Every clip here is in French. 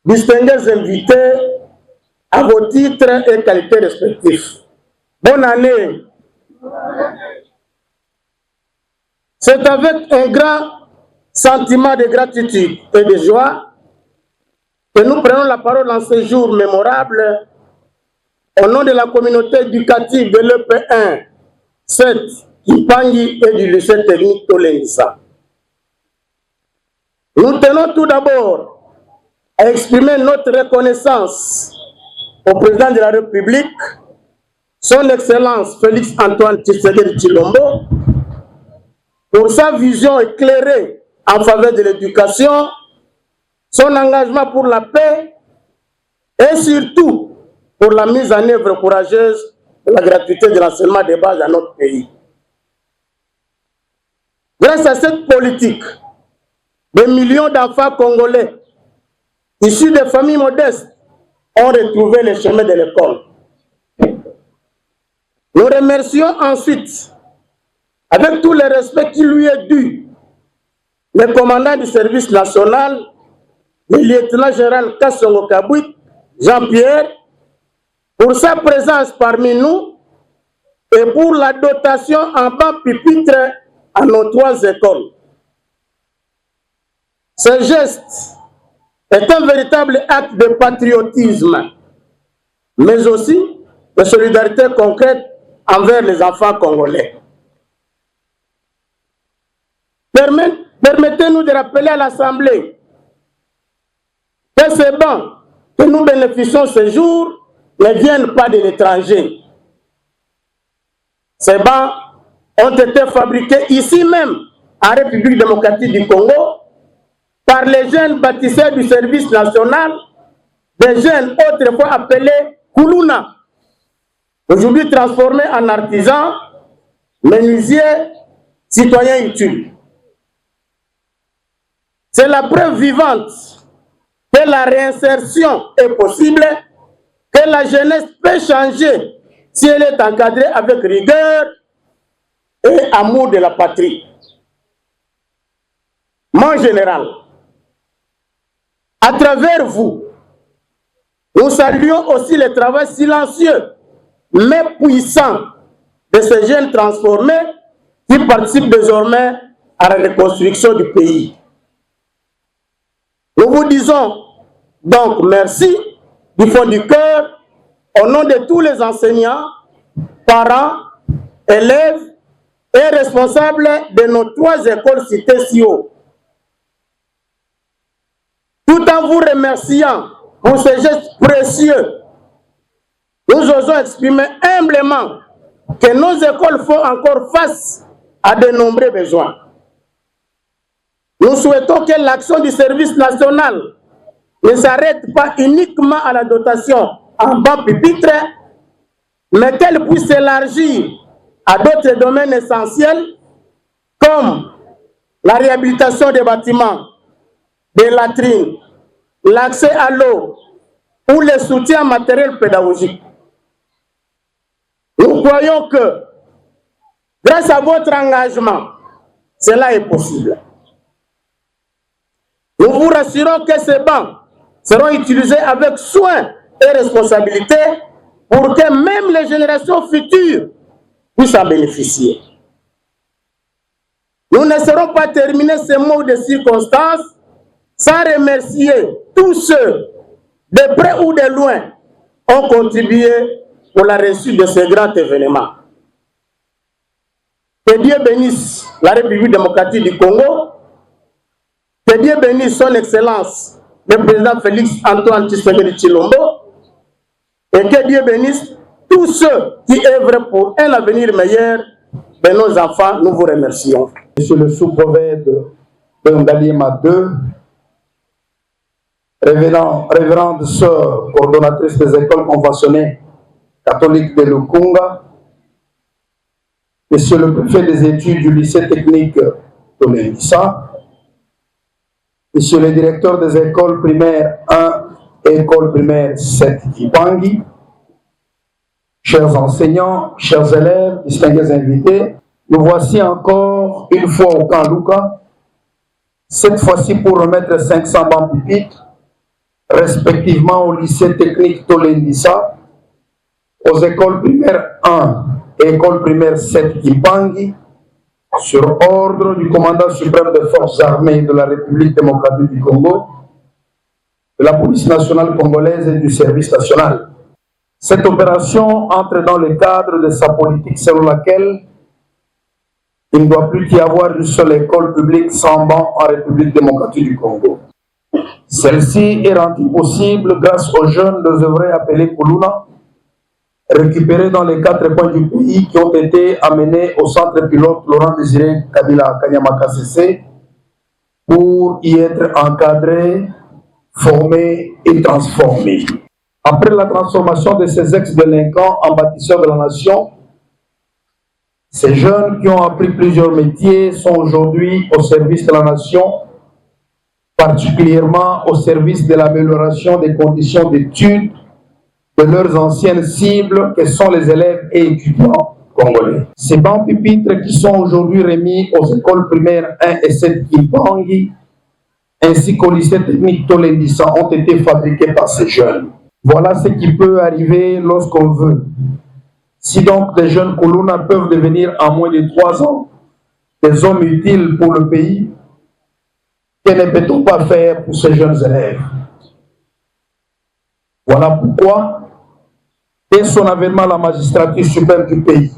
Distingués invités à vos titres et qualités respectifs. Bonne année. C'est avec un grand sentiment de gratitude et de joie que nous prenons la parole en ce jour mémorable au nom de la communauté éducative de l'EP1 7 Kipangi et du lycée technique Tolengisa. Nous tenons tout d'abord à exprimer notre reconnaissance au président de la République, son Excellence Félix Antoine Tshisekedi Tshilombo, pour sa vision éclairée en faveur de l'éducation, son engagement pour la paix et surtout pour la mise en œuvre courageuse de la gratuité de l'enseignement de base dans notre pays. Grâce à cette politique, des millions d'enfants congolais issus de familles modestes ont retrouvé le chemin de l'école. Nous remercions ensuite, avec tout le respect qui lui est dû, le commandant du service national, le lieutenant-général Kassongo Kabouit, Jean-Pierre, pour sa présence parmi nous et pour la dotation en banc pupitre à nos 3 écoles. Ce geste est un véritable acte de patriotisme, mais aussi de solidarité concrète envers les enfants congolais. Permettez-nous de rappeler à l'Assemblée que ces bancs que nous bénéficions ce jour ne viennent pas de l'étranger. Ces bancs ont été fabriqués ici même, en République démocratique du Congo, par les jeunes bâtisseurs du service national, des jeunes autrefois appelés Kuluna, aujourd'hui transformés en artisans, menuisiers, citoyens utiles. C'est la preuve vivante que la réinsertion est possible, que la jeunesse peut changer si elle est encadrée avec rigueur et amour de la patrie. Mon général, à travers vous, nous saluons aussi le travail silencieux mais puissant de ces jeunes transformés qui participent désormais à la reconstruction du pays. Nous vous disons donc merci du fond du cœur au nom de tous les enseignants, parents, élèves et responsables de nos 3 écoles citées si haut. Tout en vous remerciant pour ces gestes précieux, nous osons exprimer humblement que nos écoles font encore face à de nombreux besoins. Nous souhaitons que l'action du service national ne s'arrête pas uniquement à la dotation en banc pupitre, mais qu'elle puisse s'élargir à d'autres domaines essentiels comme la réhabilitation des bâtiments, des latrines, l'accès à l'eau ou le soutien matériel pédagogique. Nous croyons que grâce à votre engagement, cela est possible. Nous vous rassurons que ces bancs seront utilisés avec soin et responsabilité pour que même les générations futures puissent en bénéficier. Nous ne serons pas terminer ces mots de circonstance sans remercier tous ceux, de près ou de loin, ont contribué pour la réussite de ce grand événement. Que Dieu bénisse la République démocratique du Congo, que Dieu bénisse son Excellence, le président Félix Antoine Tshisekedi Tshilombo, et que Dieu bénisse tous ceux qui œuvrent pour un avenir meilleur de nos enfants. Nous vous remercions. Monsieur le sous-prophète de Ngaliema II, révérende sœur coordonnatrice des écoles conventionnées catholiques de Lukunga, Monsieur le préfet des études du lycée technique de l'Indissa, Monsieur le directeur des écoles primaires 1 et école primaire 7 Kipangi, chers enseignants, chers élèves, distingués invités, nous voici encore une fois au camp Luka, cette fois-ci pour remettre 500 bancs pupitres, respectivement au lycée technique Tolendissa, aux écoles primaires 1 et école primaire 7 Kipangi, sur ordre du commandant suprême des forces armées de la République démocratique du Congo, de la police nationale congolaise et du service national. Cette opération entre dans le cadre de sa politique selon laquelle il ne doit plus y avoir une seule école publique sans banc en République démocratique du Congo. Celle-ci est rendue possible grâce aux jeunes désœuvrés appelés Kuluna, récupérés dans les 4 coins du pays qui ont été amenés au centre pilote Laurent Désiré Kabila Kanyama-Kassese pour y être encadrés, formés et transformés. Après la transformation de ces ex-délinquants en bâtisseurs de la nation, ces jeunes qui ont appris plusieurs métiers sont aujourd'hui au service de la nation, particulièrement au service de l'amélioration des conditions d'études de leurs anciennes cibles que sont les élèves et étudiants congolais. Ces bancs pupitres qui sont aujourd'hui remis aux écoles primaires 1 et 7 Kipangi ainsi qu'au lycée technique Tolendissa ont été fabriqués par ces jeunes. Voilà ce qui peut arriver lorsqu'on veut. Si donc des jeunes Kuluna peuvent devenir en moins de 3 ans des hommes utiles pour le pays, que ne peut-on pas faire pour ces jeunes élèves? Voilà pourquoi, dès son avènement à la magistrature suprême du pays,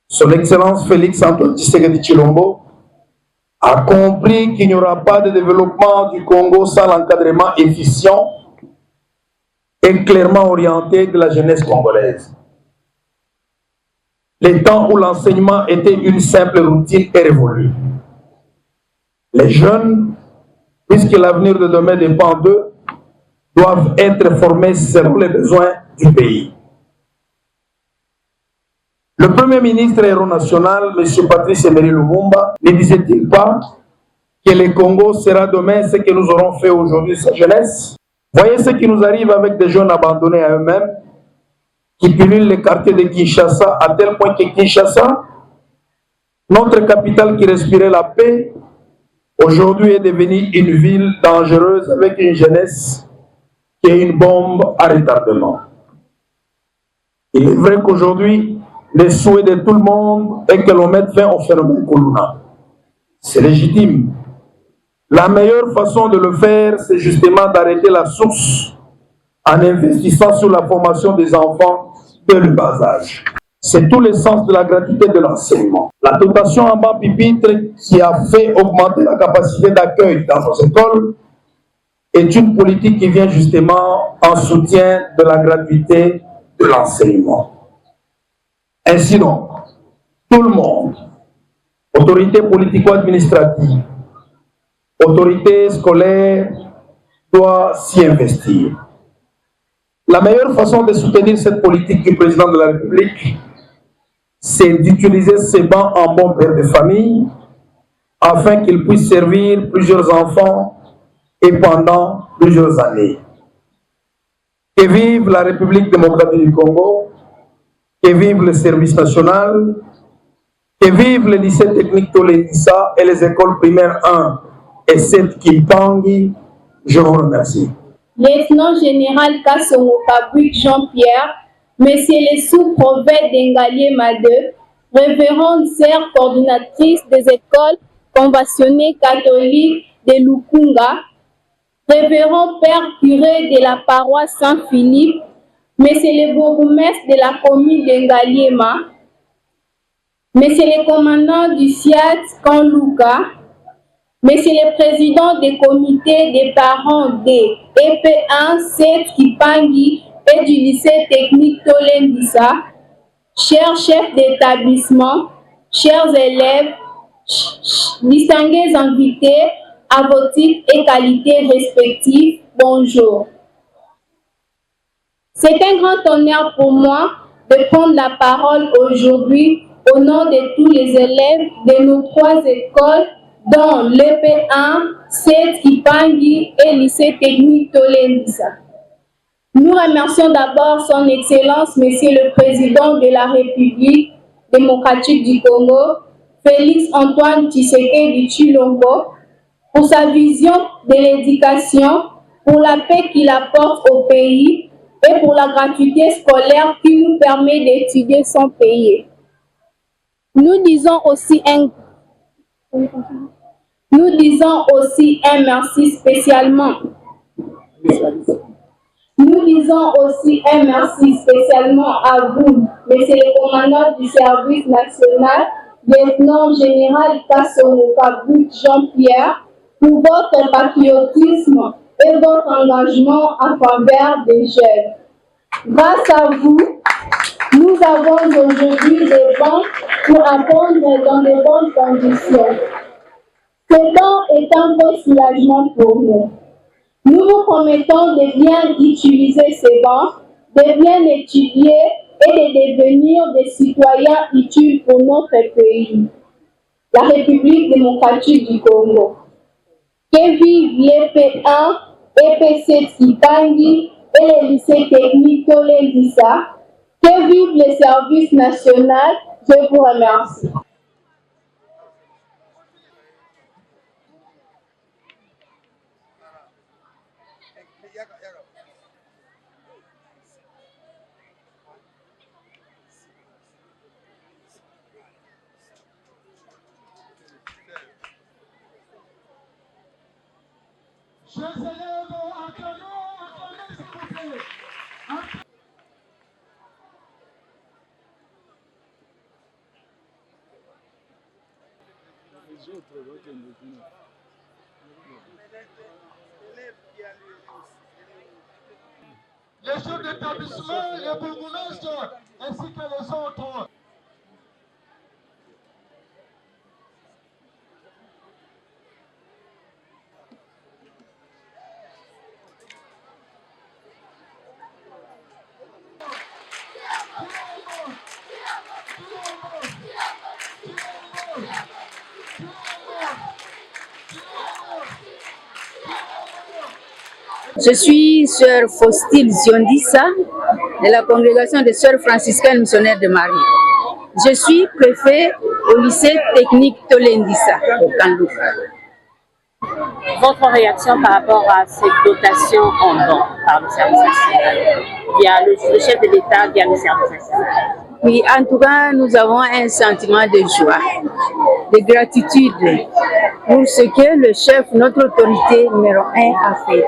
son Excellence Félix Antoine Tshisekedi Tshilombo a compris qu'il n'y aura pas de développement du Congo sans l'encadrement efficient et clairement orienté de la jeunesse congolaise. Les temps où l'enseignement était une simple routine est révolu. Les jeunes, puisque l'avenir de demain dépend d'eux, doivent être formés selon les besoins du pays. Le Premier ministre héros national, M. Patrice Emery Lumumba, ne disait-il pas que le Congo sera demain ce que nous aurons fait aujourd'hui sa jeunesse? Voyez ce qui nous arrive avec des jeunes abandonnés à eux-mêmes, qui pullulent les quartiers de Kinshasa, à tel point que Kinshasa, notre capitale qui respirait la paix, aujourd'hui est devenue une ville dangereuse avec une jeunesse qui est une bombe à retardement. Il est vrai qu'aujourd'hui, le souhait de tout le monde est que l'on mette fin au phénomène Kuluna. C'est légitime. La meilleure façon de le faire, c'est justement d'arrêter la source en investissant sur la formation des enfants dès le bas âge. C'est tout le sens de la gratuité de l'enseignement. La dotation en banc pupitre qui a fait augmenter la capacité d'accueil dans nos écoles est une politique qui vient justement en soutien de la gratuité de l'enseignement. Ainsi donc, tout le monde, autorité politico-administrative, Autorité scolaire doit s'y investir. La meilleure façon de soutenir cette politique du président de la République, c'est d'utiliser ces bancs en bon père de famille afin qu'ils puissent servir plusieurs enfants et pendant plusieurs années. Que vive la République démocratique du Congo, que vive le service national, que vive le lycée technique Tolendissa et les écoles primaires 1 et 7 Kimpangi. Je vous remercie. Lieutenant général Kassongo Kabouik Jean-Pierre, Monsieur le sous-prophète d'Engalier Made, révérende sœur coordinatrice des écoles conventionnées catholiques de Lukunga, révérend père curé de la paroisse Saint-Philippe, Monsieur le bourgmestre de la commune d'Engaliema, Monsieur le commandant du SIAT Kanluka, Monsieur le président des comités des parents des EP1 7 Kipangi et du lycée technique Tolendissa, chers chefs d'établissement, chers élèves, distingués invités à vos titres et qualités respectifs, bonjour. C'est un grand honneur pour moi de prendre la parole aujourd'hui au nom de tous les élèves de nos 3 écoles, dont l'EP1, 7 Kipangi et lycée technique Tolendissa. Nous remercions d'abord son Excellence, Monsieur le Président de la République démocratique du Congo, Félix Antoine Tshisekedi Tshilombo, pour sa vision de l'éducation, pour la paix qu'il apporte au pays et pour la gratuité scolaire qui nous permet d'étudier sans payer. Nous disons aussi un merci spécialement. Nous disons aussi un merci spécialement à vous, Monsieur le commandant du service national, lieutenant général Kassongo Kabouik Jean-Pierre, pour votre patriotisme et votre engagement en faveur des jeunes. Grâce à vous, nous avons aujourd'hui des bancs pour apprendre dans de bonnes conditions. Ce banc est un beau soulagement pour nous. Nous vous promettons de bien utiliser ces bancs, de bien étudier et de devenir des citoyens utiles pour notre pays, la République démocratique du Congo. Que vive l'EP1, EP7 Kipangi et les lycées techniques Tolendissa. Que vive le service national. Je vous remercie. Chers élèves, attendez s'il vous plaît. Les chefs d'établissement, les bourgmestres, ainsi que les autres. Je suis sœur Faustine Ziondissa de la congrégation des sœurs franciscaines missionnaires de Marie. Je suis préfet au lycée technique Tolendissa au Kanluka. Votre réaction par rapport à cette dotation en don par le service national, via le chef de l'État, via le service national? Oui, en tout cas, nous avons un sentiment de joie, de gratitude pour ce que le chef, notre autorité numéro 1, a fait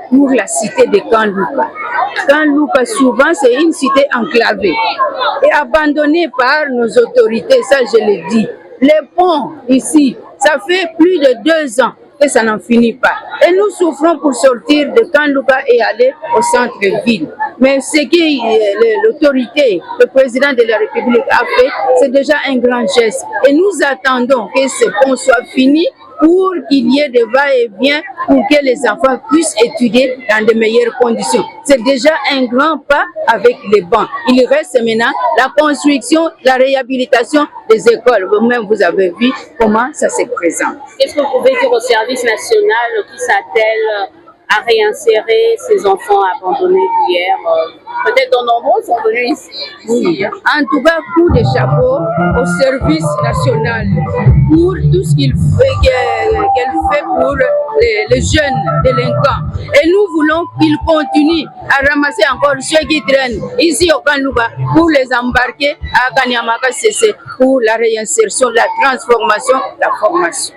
pour la cité de Kanluka. Kanluka, souvent, c'est une cité enclavée et abandonnée par nos autorités, ça je le dis. Les ponts ici, ça fait plus de 2 ans que ça n'en finit pas. Et nous souffrons pour sortir de Kanluka et aller au centre-ville. Mais ce que l'autorité, le président de la République a fait, c'est déjà un grand geste. Et nous attendons que ce pont soit fini pour qu'il y ait des va-et-vient, pour que les enfants puissent étudier dans de meilleures conditions. C'est déjà un grand pas avec les bancs. Il reste maintenant la construction, la réhabilitation des écoles. Vous-même, vous avez vu comment ça se présente. Qu'est-ce que vous pouvez dire au service national qui s'attelle à réinsérer ces enfants abandonnés d'hier? Peut-être de nombreux sont venus ici. Oui. En tout cas, coup de chapeau au service national pour tout ce qu'elle fait pour les jeunes délinquants. Et nous voulons qu'ils continuent à ramasser encore ceux qui traînent ici au Kanlouba pour les embarquer à Kanyamaka CC pour la réinsertion, la transformation, la formation.